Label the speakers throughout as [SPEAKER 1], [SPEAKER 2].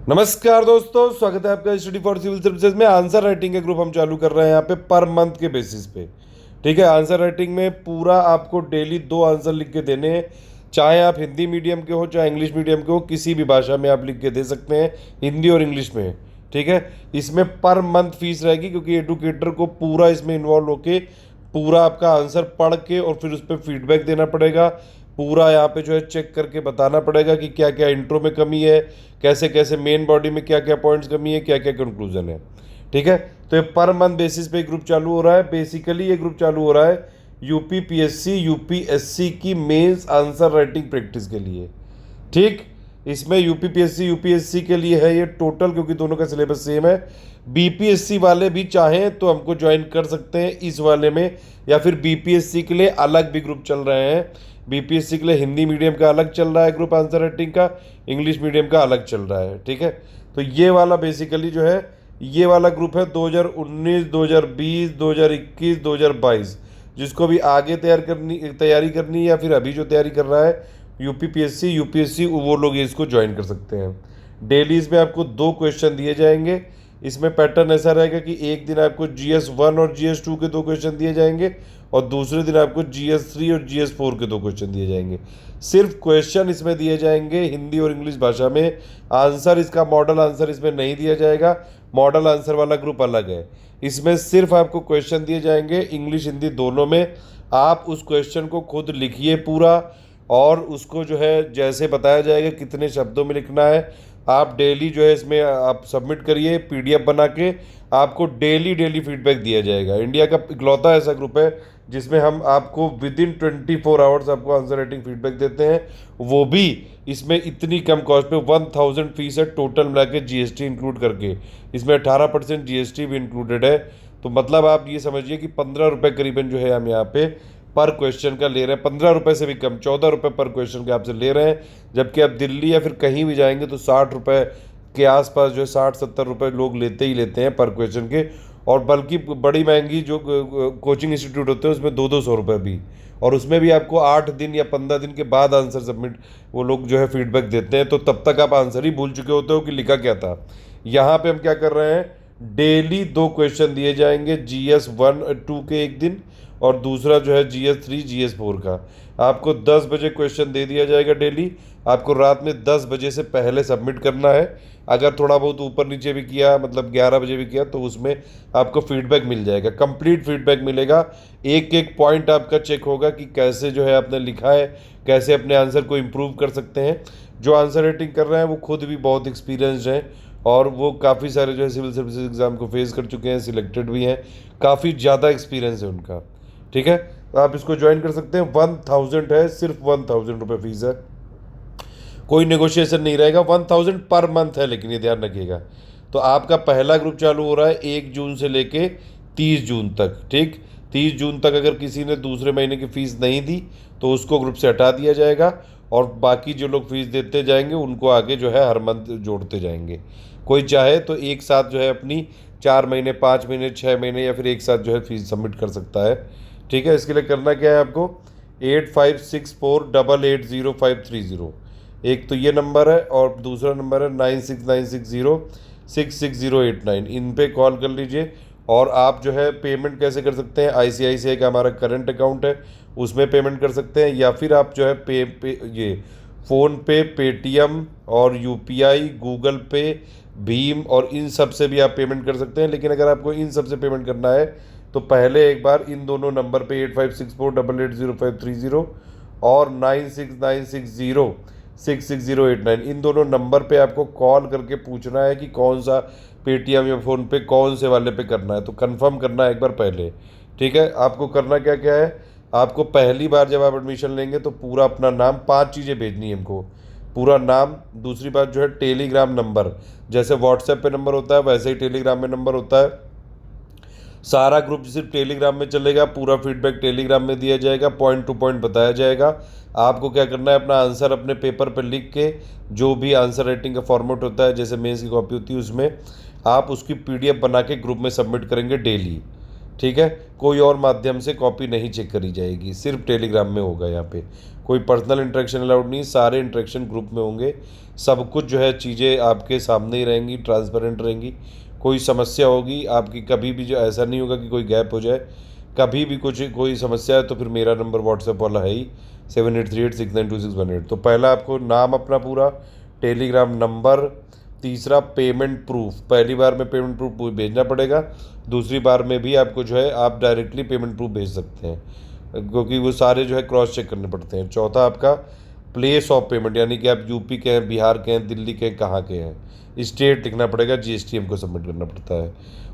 [SPEAKER 1] नमस्कार दोस्तों, स्वागत है आपका स्टडी फॉर सिविल सर्विसेज में। आंसर राइटिंग का ग्रुप हम चालू कर रहे हैं यहाँ पे पर मंथ के बेसिस पे। ठीक है, आंसर राइटिंग में पूरा आपको डेली 2 आंसर लिख के देने हैं। चाहे आप हिंदी मीडियम के हो चाहे इंग्लिश मीडियम के हो, किसी भी भाषा में आप लिख के दे सकते हैं, हिंदी और इंग्लिश में। ठीक है, इसमें पर मंथ फीस रहेगी क्योंकि एडुकेटर को पूरा इसमें इन्वॉल्व होके पूरा आपका आंसर पढ़ के और फिर उस पर फीडबैक देना पड़ेगा। पूरा यहाँ पे जो है चेक करके बताना पड़ेगा कि क्या क्या इंट्रो में कमी है, कैसे कैसे मेन बॉडी में क्या क्या पॉइंट्स कमी है, क्या क्या कंक्लूजन है। ठीक है, तो ये पर मंथ बेसिस पे ग्रुप चालू हो रहा है। बेसिकली ये ग्रुप चालू हो रहा है यूपी पीएससी यूपीएससी की मेंस आंसर राइटिंग प्रैक्टिस के लिए। ठीक, इसमें यूपी पीएससी यूपीएससी के लिए है ये टोटल, क्योंकि दोनों का सिलेबस सेम है। बीपीएससी वाले भी चाहें तो हमको ज्वाइन कर सकते हैं इस वाले में, या फिर बीपीएससी के लिए अलग भी ग्रुप चल रहे हैं। बीपीएससी के लिए हिंदी मीडियम का अलग चल रहा है ग्रुप आंसर राइटिंग का, इंग्लिश मीडियम का अलग चल रहा है। ठीक है, तो ये वाला बेसिकली जो है ये वाला ग्रुप है 2019 2020 2021 2022, जिसको भी आगे तैयारी करनी या फिर अभी जो तैयारी कर रहा है यूपी पीएससी यूपीएससी, वो लोग इसको ज्वाइन कर सकते हैं। डेली इसमें आपको 2 क्वेश्चन दिए जाएंगे। इसमें पैटर्न ऐसा रहेगा कि एक दिन आपको GS1 और GS2 के 2 क्वेश्चन दिए जाएंगे और दूसरे दिन आपको GS3 और GS4 के 2 क्वेश्चन दिए जाएंगे। सिर्फ क्वेश्चन इसमें दिए जाएंगे हिंदी और इंग्लिश भाषा में। आंसर इसका मॉडल आंसर इसमें नहीं दिया जाएगा, मॉडल आंसर वाला ग्रुप अलग है। इसमें सिर्फ आपको क्वेश्चन दिए जाएंगे इंग्लिश हिंदी दोनों में। आप उस क्वेश्चन को खुद लिखिए पूरा, और उसको जो है जैसे बताया जाएगा कितने शब्दों में लिखना है, आप डेली जो है इसमें आप सबमिट करिए पीडीएफ बना के। आपको डेली डेली फीडबैक दिया जाएगा। इंडिया का इकलौता ऐसा ग्रुप है जिसमें हम आपको विद इन 24 आवर्स आपको आंसर राइटिंग फीडबैक देते हैं, वो भी इसमें इतनी कम कॉस्ट पे। 1000 फीस है टोटल मिला के जीएसटी इंक्लूड करके। इसमें 18% जीएसटी भी इंक्लूडेड है। तो मतलब आप ये समझिए कि 15 रुपये करीबन जो है हम यहाँ पे पर क्वेश्चन का ले रहे हैं। 15 रुपये से भी कम, 14 रुपये पर क्वेश्चन के आपसे ले रहे हैं। जबकि आप दिल्ली या फिर कहीं भी जाएंगे तो 60 रुपये के आसपास जो है 60-70 रुपये लोग लेते ही लेते हैं पर क्वेश्चन के। और बल्कि बड़ी महंगी जो कोचिंग इंस्टीट्यूट होते हैं उसमें 200-200 रुपये भी, और उसमें भी आपको 8 दिन या 15 दिन के बाद आंसर सबमिट वो लोग जो है फीडबैक देते हैं। तो तब तक आप आंसर ही भूल चुके होते हो कि लिखा क्या था। यहाँ पे हम क्या कर रहे हैं, डेली 2 क्वेश्चन दिए जाएंगे, GS1-2 के एक दिन और दूसरा जो है GS3 GS4 का। आपको 10 बजे क्वेश्चन दे दिया जाएगा डेली। आपको रात में 10 बजे से पहले सबमिट करना है। अगर थोड़ा बहुत ऊपर नीचे भी किया, मतलब 11 बजे भी किया, तो उसमें आपको फीडबैक मिल जाएगा, कंप्लीट फीडबैक मिलेगा। एक एक पॉइंट आपका चेक होगा कि कैसे जो है आपने लिखा है, कैसे अपने आंसर को इम्प्रूव कर सकते हैं। जो आंसर राइटिंग कर रहे हैं वो खुद भी बहुत एक्सपीरियंस्ड हैं और वो काफ़ी सारे जो है सिविल सर्विसेज एग्ज़ाम को फेस कर चुके हैं, सिलेक्टेड भी हैं, काफ़ी ज़्यादा एक्सपीरियंस है उनका। ठीक है, तो आप इसको ज्वाइन कर सकते हैं। 1000 है, सिर्फ 1000 रुपये फीस है, कोई नेगोशिएशन नहीं रहेगा। 1000 पर मंथ है, लेकिन ये ध्यान रखिएगा। तो आपका पहला ग्रुप चालू हो रहा है 1 जून से लेके 30 जून तक। ठीक, 30 जून तक अगर किसी ने दूसरे महीने की फ़ीस नहीं दी तो उसको ग्रुप से हटा दिया जाएगा, और बाकी जो लोग फीस देते जाएंगे उनको आगे जो है हर मंथ जोड़ते जाएंगे। कोई चाहे तो एक साथ जो है अपनी 4 महीने 5 महीने 6 महीने या फिर एक साथ जो है फीस सबमिट कर सकता है। ठीक है, इसके लिए करना क्या है आपको, 8564880530। एक तो ये नंबर है और दूसरा नंबर है 9696066089। इन पे कॉल कर लीजिए। और आप जो है पेमेंट कैसे कर सकते हैं, ICICI का हमारा करंट अकाउंट है उसमें पेमेंट कर सकते हैं, या फिर आप जो है ये फ़ोन पे, पेटीएम और UPI, गूगल पे, भीम और इन सब से भी आप पेमेंट कर सकते हैं। लेकिन अगर आपको इन सब से पेमेंट करना है तो पहले एक बार इन दोनों नंबर पे 8564880530 और 9696066089, इन दोनों नंबर पे आपको कॉल करके पूछना है कि कौन सा पेटीएम या फ़ोन पे कौन से वाले पे करना है, तो कंफर्म करना है एक बार पहले। ठीक है, आपको करना क्या क्या है, आपको पहली बार जब आप एडमिशन लेंगे तो पूरा अपना नाम, 5 चीज़ें भेजनी है हमको। पूरा नाम, दूसरी बात जो है टेलीग्राम नंबर, जैसे व्हाट्सएप पे नंबर होता है वैसे ही टेलीग्राम में नंबर होता है। सारा ग्रुप सिर्फ टेलीग्राम में चलेगा, पूरा फीडबैक टेलीग्राम में दिया जाएगा, पॉइंट टू पॉइंट बताया जाएगा। आपको क्या करना है, अपना आंसर अपने पेपर पर लिख के, जो भी आंसर राइटिंग का फॉर्मेट होता है जैसे मेंस की कॉपी होती है उसमें आप उसकी PDF बना के ग्रुप में सबमिट करेंगे डेली। ठीक है, कोई और माध्यम से कॉपी नहीं चेक करी जाएगी, सिर्फ टेलीग्राम में होगा। यहाँ पे कोई पर्सनल इंटरेक्शन अलाउड नहीं, सारे इंटरेक्शन ग्रुप में होंगे। सब कुछ जो है चीज़ें आपके सामने ही रहेंगी, ट्रांसपेरेंट रहेंगी। कोई समस्या होगी आपकी कभी भी, जो ऐसा नहीं होगा कि कोई गैप हो जाए, कभी भी कुछ कोई समस्या है तो फिर मेरा नंबर व्हाट्सएप वाला है ही 7838692618। तो पहला आपको नाम अपना पूरा, टेलीग्राम नंबर, तीसरा पेमेंट प्रूफ, पहली बार में पेमेंट प्रूफ भेजना पड़ेगा, दूसरी बार में भी आपको जो है आप डायरेक्टली पेमेंट प्रूफ भेज सकते हैं, क्योंकि वो सारे जो है क्रॉस चेक करने पड़ते हैं। चौथा आपका प्लेस ऑफ पेमेंट, यानी कि आप यूपी के हैं, बिहार के हैं, दिल्ली के हैं, कहाँ के हैं, स्टेट लिखना पड़ेगा, जीएसटी को सबमिट करना पड़ता है।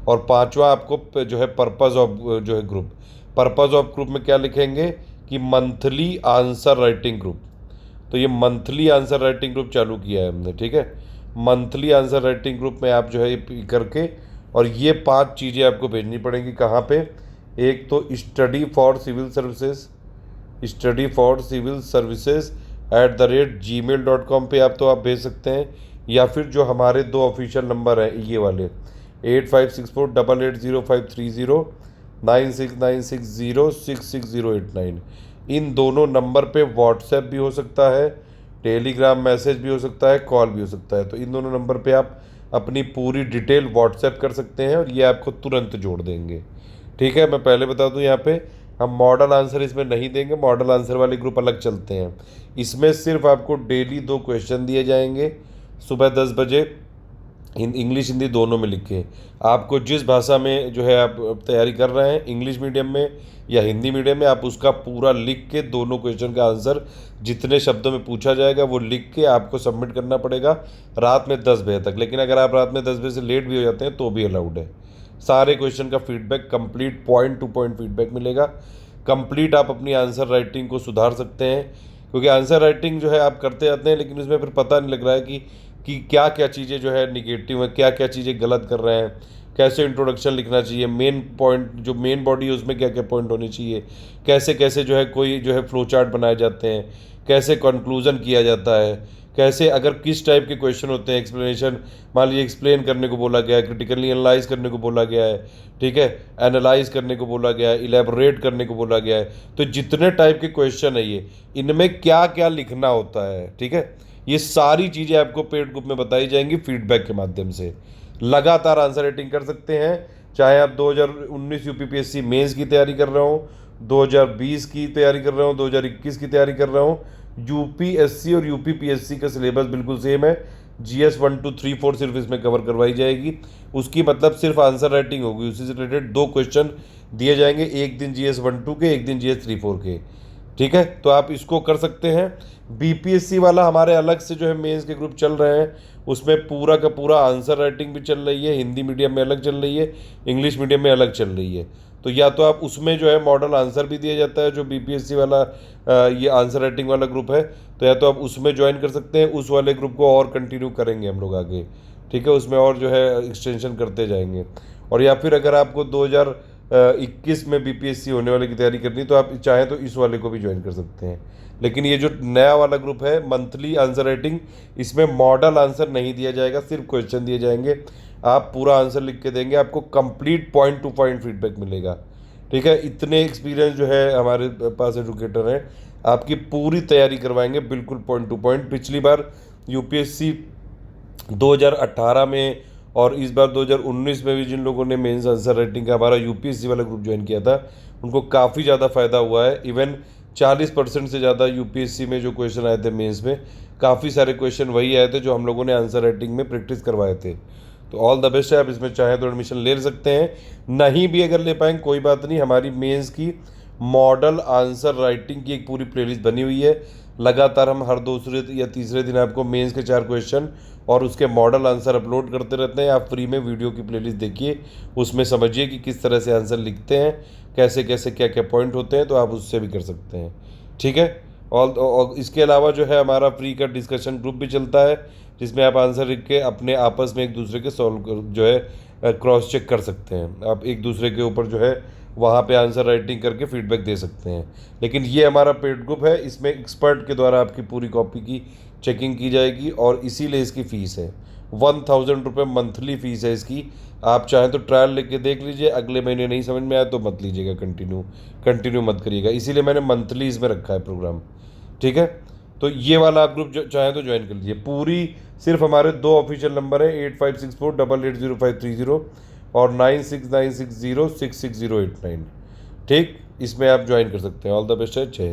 [SPEAKER 1] और पांचवा आपको जो है पर्पज़ ऑफ जो है ग्रुप, पर्पज़ ऑफ ग्रुप में क्या लिखेंगे कि मंथली आंसर राइटिंग ग्रुप। तो ये मंथली आंसर राइटिंग ग्रुप चालू किया है हमने, ठीक है। मंथली आंसर राइटिंग ग्रुप में आप जो है ये करके, और ये 5 चीज़ें आपको भेजनी पड़ेंगी कहाँ पे। एक तो study for civil services, studyforcivilservices@gmail.com पे आप भेज सकते हैं, या फिर जो हमारे 2 ऑफिशियल नंबर हैं ये वाले 8564880530, 9696066089, इन दोनों नंबर पे व्हाट्सएप भी हो सकता है, टेलीग्राम मैसेज भी हो सकता है, कॉल भी हो सकता है। तो इन दोनों नंबर पे आप अपनी पूरी डिटेल व्हाट्सएप कर सकते हैं और ये आपको तुरंत जोड़ देंगे, ठीक है। मैं पहले बता दूं, यहाँ पे हम मॉडल आंसर इसमें नहीं देंगे, मॉडल आंसर वाले ग्रुप अलग चलते हैं। इसमें सिर्फ आपको डेली 2 क्वेश्चन दिए जाएंगे, सुबह 10 बजे, इंग्लिश हिंदी दोनों में लिख के। आपको जिस भाषा में जो है आप तैयारी कर रहे हैं, इंग्लिश मीडियम में या हिंदी मीडियम में, आप उसका पूरा लिख के दोनों क्वेश्चन का आंसर जितने शब्दों में पूछा जाएगा वो लिख के आपको सबमिट करना पड़ेगा रात में 10 बजे तक। लेकिन अगर आप रात में 10 बजे से लेट भी हो जाते हैं तो भी अलाउड है। सारे क्वेश्चन का feedback complete, point two point feedback मिलेगा। कंप्लीट आप अपनी आंसर राइटिंग को सुधार सकते हैं, क्योंकि आंसर राइटिंग जो है आप करते जाते हैं लेकिन उसमें फिर पता नहीं लग रहा है कि क्या क्या चीज़ें जो है निगेटिव है, क्या क्या चीज़ें गलत कर रहे हैं, कैसे इंट्रोडक्शन लिखना चाहिए, मेन पॉइंट जो मेन बॉडी है उसमें क्या क्या पॉइंट होने चाहिए, कैसे कैसे जो है कोई जो है फ्लो चार्ट बनाए जाते हैं, कैसे कंक्लूजन किया जाता है, कैसे अगर किस टाइप के क्वेश्चन होते हैं, एक्सप्लेनेशन, मान लीजिए एक्सप्लेन करने को बोला गया है, क्रिटिकली एनालाइज करने को बोला गया है, ठीक है, एनालाइज करने को बोला गया है, इलेबोरेट करने को बोला गया है। तो जितने टाइप के क्वेश्चन है ये, इनमें क्या क्या लिखना होता है, ठीक है, ये सारी चीज़ें आपको पेड ग्रुप में बताई जाएंगी फीडबैक के माध्यम से। लगातार आंसर राइटिंग कर सकते हैं, चाहे आप 2019 यूपीपीएससी मेंस की तैयारी कर रहे हो, 2020 की तैयारी कर रहे हो, 2021 की तैयारी कर रहे हो। यूपीएससी और यूपीपीएससी का सिलेबस बिल्कुल सेम है। GS 1 2 3 4 सिर्फ इसमें कवर करवाई जाएगी, उसकी मतलब सिर्फ आंसर राइटिंग होगी। उसी से रिलेटेड 2 क्वेश्चन दिए जाएंगे, एक दिन GS 1 2 के, एक दिन GS 3 4 के, ठीक है। तो आप इसको कर सकते हैं। बीपीएससी वाला हमारे अलग से जो है मेंस के ग्रुप चल रहे हैं, उसमें पूरा का पूरा आंसर राइटिंग भी चल रही है, हिंदी मीडियम में अलग चल रही है, इंग्लिश मीडियम में अलग चल रही है। तो या तो आप उसमें जो है मॉडल आंसर भी दिया जाता है, जो बीपीएससी वाला ये आंसर राइटिंग वाला ग्रुप है, तो या तो आप उसमें ज्वाइन कर सकते हैं, उस वाले ग्रुप को और कंटिन्यू करेंगे हम लोग आगे, ठीक है, उसमें और जो है एक्सटेंशन करते जाएंगे। और या फिर अगर आपको 2021 में बीपीएससी होने वाले की तैयारी करनी, तो आप चाहें तो इस वाले को भी ज्वाइन कर सकते हैं। लेकिन ये जो नया वाला ग्रुप है मंथली आंसर राइटिंग, इसमें मॉडल आंसर नहीं दिया जाएगा, सिर्फ क्वेश्चन दिए जाएंगे, आप पूरा आंसर लिख के देंगे, आपको complete point two point feedback मिलेगा, ठीक है। इतने एक्सपीरियंस जो है हमारे पास एजुकेटर हैं, आपकी पूरी तैयारी करवाएंगे बिल्कुल पॉइंट टू पॉइंट। पिछली बार यूपीएससी 2018 में और इस बार 2019 में भी जिन लोगों ने मेंस आंसर राइटिंग का हमारा यूपीएससी वाला ग्रुप ज्वाइन किया था, उनको काफ़ी ज़्यादा फ़ायदा हुआ है। इवन 40% से ज़्यादा यूपीएससी में जो क्वेश्चन आए थे मेंस में, काफ़ी सारे क्वेश्चन वही आए थे जो हम लोगों ने आंसर राइटिंग में प्रैक्टिस करवाए थे। तो ऑल द बेस्ट है, आप इसमें चाहें तो एडमिशन ले सकते हैं, नहीं भी अगर ले पाएंगे कोई बात नहीं, हमारी मेंस की मॉडल आंसर राइटिंग की एक पूरी प्लेलिस्ट बनी हुई है। लगातार हम हर दूसरे या तीसरे दिन आपको मेंस के 4 क्वेश्चन और उसके मॉडल आंसर अपलोड करते रहते हैं। आप फ्री में वीडियो की प्लेलिस्ट देखिए, उसमें समझिए कि किस तरह से आंसर लिखते हैं, कैसे कैसे क्या क्या पॉइंट होते हैं, तो आप उससे भी कर सकते हैं, ठीक है। और इसके अलावा जो है हमारा फ्री का डिस्कशन ग्रुप भी चलता है, जिसमें आप आंसर लिख के अपने आपस में एक दूसरे के सॉल्व जो है क्रॉस चेक कर सकते हैं। आप एक दूसरे के ऊपर जो है वहाँ पे आंसर राइटिंग करके फीडबैक दे सकते हैं। लेकिन ये हमारा पेड ग्रुप है, इसमें एक्सपर्ट के द्वारा आपकी पूरी कॉपी की चेकिंग की जाएगी और इसीलिए इसकी फ़ीस है। ₹1000 मंथली फ़ीस है इसकी। आप चाहें तो ट्रायल लेके देख लीजिए, अगले महीने नहीं समझ में आया तो मत लीजिएगा, कंटिन्यू कंटिन्यू मत करिएगा, इसीलिए मैंने मंथली इसमें रखा है प्रोग्राम। ठीक है, तो ये वाला आप ग्रुप चाहें तो ज्वाइन कर लीजिए। पूरी सिर्फ हमारे 2 ऑफिशियल नंबर है, 8564880530 और 9696066089। ठीक, इसमें आप ज्वाइन कर सकते हैं। ऑल द बेस्ट है, जय हिंद।